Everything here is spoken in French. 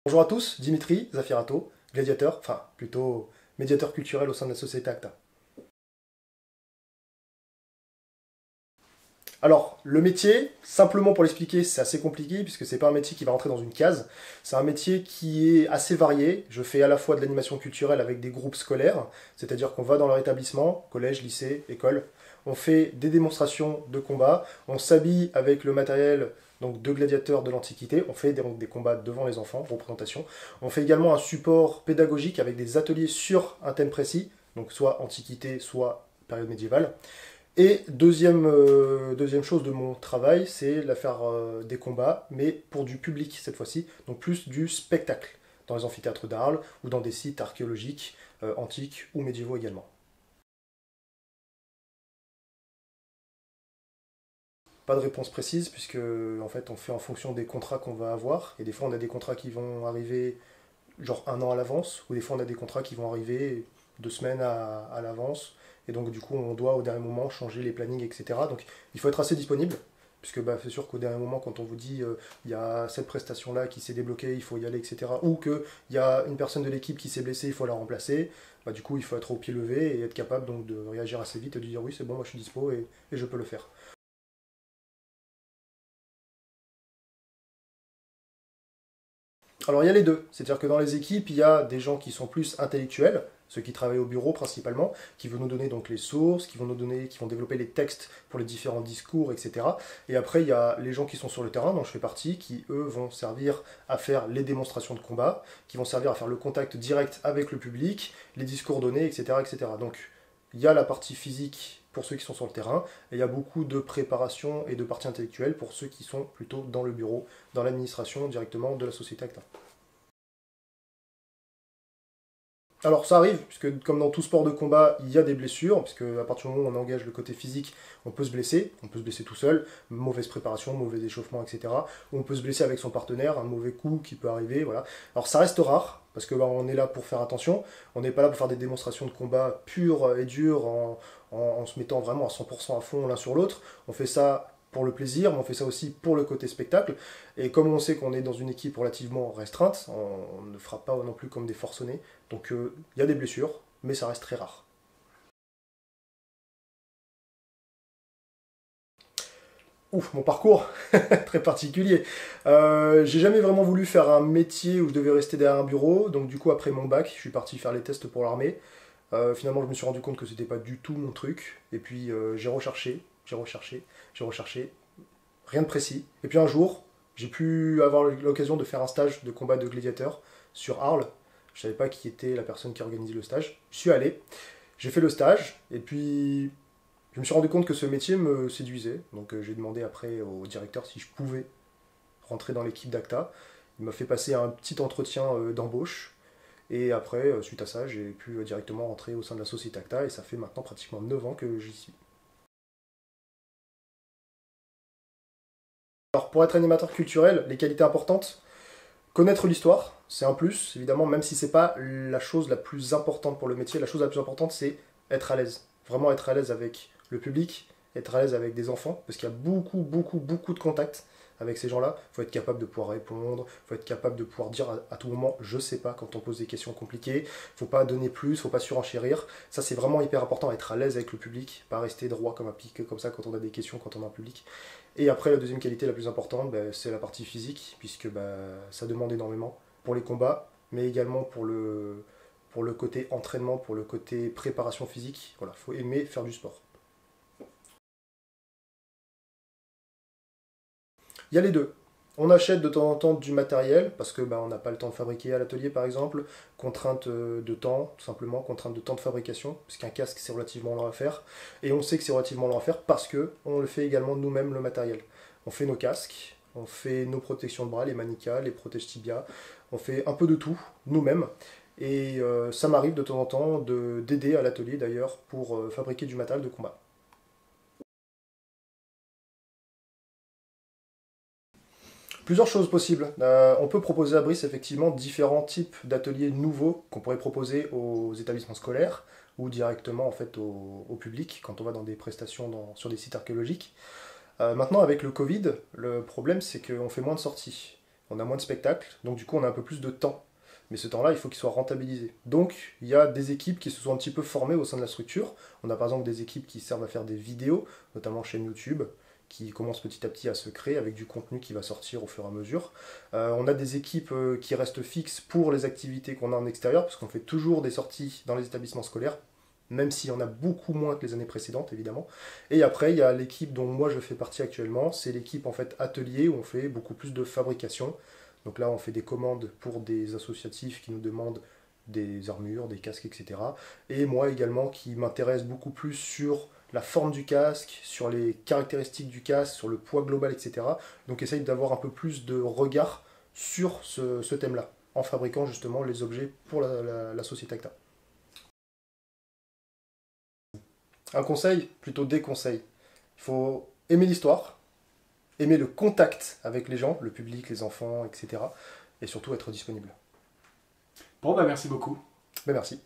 Bonjour à tous, Dimitri Zafirato, gladiateur, enfin plutôt médiateur culturel au sein de la société ACTA. Alors, le métier, simplement pour l'expliquer, c'est assez compliqué puisque c'est pas un métier qui va rentrer dans une case. C'est un métier qui est assez varié. Je fais à la fois de l'animation culturelle avec des groupes scolaires, c'est-à-dire qu'on va dans leur établissement, collège, lycée, école. On fait des démonstrations de combats, on s'habille avec le matériel donc de gladiateurs de l'Antiquité, on fait des combats devant les enfants, représentation. On fait également un support pédagogique avec des ateliers sur un thème précis, donc soit Antiquité, soit période médiévale. Et deuxième chose de mon travail, c'est la faire des combats, mais pour du public cette fois-ci, donc plus du spectacle, dans les amphithéâtres d'Arles ou dans des sites archéologiques, antiques ou médiévaux également. Pas de réponse précise, puisque en fait on fait en fonction des contrats qu'on va avoir, et des fois on a des contrats qui vont arriver genre un an à l'avance, ou des fois on a des contrats qui vont arriver 2 semaines à l'avance, et donc du coup on doit au dernier moment changer les plannings, etc. Donc il faut être assez disponible, puisque bah, c'est sûr qu'au dernier moment quand on vous dit il y a cette prestation-là qui s'est débloquée, il faut y aller, etc. Ou qu'il y a une personne de l'équipe qui s'est blessée, il faut la remplacer, bah, du coup il faut être au pied levé et être capable donc de réagir assez vite et de dire oui c'est bon, moi je suis dispo et je peux le faire. Alors il y a les deux, c'est-à-dire que dans les équipes, il y a des gens qui sont plus intellectuels, ceux qui travaillent au bureau principalement, qui vont nous donner donc les sources, qui vont développer les textes pour les différents discours, etc. Et après, il y a les gens qui sont sur le terrain, dont je fais partie, qui eux vont servir à faire les démonstrations de combat, qui vont servir à faire le contact direct avec le public, les discours donnés, etc. etc. Donc il y a la partie physique pour ceux qui sont sur le terrain, et il y a beaucoup de préparation et de partie intellectuelle pour ceux qui sont plutôt dans le bureau, dans l'administration directement de la société Acta. Alors ça arrive, puisque comme dans tout sport de combat, il y a des blessures, puisque à partir du moment où on engage le côté physique, on peut se blesser tout seul, mauvaise préparation, mauvais échauffement, etc. Ou on peut se blesser avec son partenaire, un mauvais coup qui peut arriver, voilà. Alors ça reste rare, parce que bah, on est là pour faire attention, on n'est pas là pour faire des démonstrations de combat pures et dures en se mettant vraiment à 100% à fond l'un sur l'autre. On fait ça pour le plaisir, mais on fait ça aussi pour le côté spectacle. Et comme on sait qu'on est dans une équipe relativement restreinte, on ne fera pas non plus comme des forcenés. Donc il y a des blessures, mais ça reste très rare. Ouf, mon parcours, très particulier. J'ai jamais vraiment voulu faire un métier où je devais rester derrière un bureau, donc du coup après mon bac, je suis parti faire les tests pour l'armée. Finalement, je me suis rendu compte que c'était pas du tout mon truc, et puis j'ai recherché, rien de précis. Et puis un jour, j'ai pu avoir l'occasion de faire un stage de combat de gladiateur sur Arles. Je savais pas qui était la personne qui organisait le stage. Je suis allé, j'ai fait le stage, et puis je me suis rendu compte que ce métier me séduisait. Donc j'ai demandé après au directeur si je pouvais rentrer dans l'équipe d'ACTA. Il m'a fait passer un petit entretien d'embauche. Et après, suite à ça, j'ai pu directement rentrer au sein de la société ACTA. Et ça fait maintenant pratiquement 9 ans que j'y suis. Alors pour être animateur culturel, les qualités importantes, connaître l'histoire, c'est un plus, évidemment, même si c'est pas la chose la plus importante pour le métier. La chose la plus importante, c'est être à l'aise. Vraiment être à l'aise avec le public, être à l'aise avec des enfants, parce qu'il y a beaucoup de contacts avec ces gens-là. Il faut être capable de pouvoir répondre, il faut être capable de pouvoir dire à tout moment je sais pas quand on pose des questions compliquées. Il faut pas donner plus, il faut pas surenchérir. Ça c'est vraiment hyper important, être à l'aise avec le public, pas rester droit comme un pic comme ça quand on a des questions, quand on a un public. Et après, la deuxième qualité la plus importante, bah, c'est la partie physique, puisque bah, ça demande énormément pour les combats, mais également pour le côté entraînement, pour le côté préparation physique. Voilà, il faut aimer faire du sport. Il y a les deux. On achète de temps en temps du matériel, parce que bah, on n'a pas le temps de fabriquer à l'atelier par exemple, contrainte de temps, tout simplement, contrainte de temps de fabrication, puisqu'un casque c'est relativement lent à faire, et on sait que c'est relativement lent à faire parce que on le fait également nous-mêmes le matériel. On fait nos casques, on fait nos protections de bras, les manicas, les protèges tibia, on fait un peu de tout nous-mêmes, et ça m'arrive de temps en temps d'aider à l'atelier d'ailleurs pour fabriquer du matériel de combat. Plusieurs choses possibles. On peut proposer à Brice effectivement différents types d'ateliers nouveaux qu'on pourrait proposer aux établissements scolaires ou directement en fait au public quand on va dans des prestations sur des sites archéologiques. Maintenant avec le Covid, le problème c'est qu'on fait moins de sorties. on a moins de spectacles, donc du coup on a un peu plus de temps. Mais ce temps-là, il faut qu'il soit rentabilisé. Donc, il y a des équipes qui se sont un petit peu formées au sein de la structure. On a par exemple des équipes qui servent à faire des vidéos, notamment chaîne YouTube, qui commencent petit à petit à se créer avec du contenu qui va sortir au fur et à mesure. On a des équipes qui restent fixes pour les activités qu'on a en extérieur, parce qu'on fait toujours des sorties dans les établissements scolaires, même s'il y en a beaucoup moins que les années précédentes, évidemment. Et après, il y a l'équipe dont moi je fais partie actuellement, c'est l'équipe en fait atelier, où on fait beaucoup plus de fabrication. Donc là, on fait des commandes pour des associatifs qui nous demandent des armures, des casques, etc. Et moi également, qui m'intéresse beaucoup plus sur la forme du casque, sur les caractéristiques du casque, sur le poids global, etc. Donc essaye d'avoir un peu plus de regard sur ce thème-là, en fabriquant justement les objets pour la société ACTA. Un conseil, plutôt des conseils. Il faut aimer l'histoire, aimer le contact avec les gens, le public, les enfants, etc. Et surtout être disponible. Bon, bah merci beaucoup. Mais merci.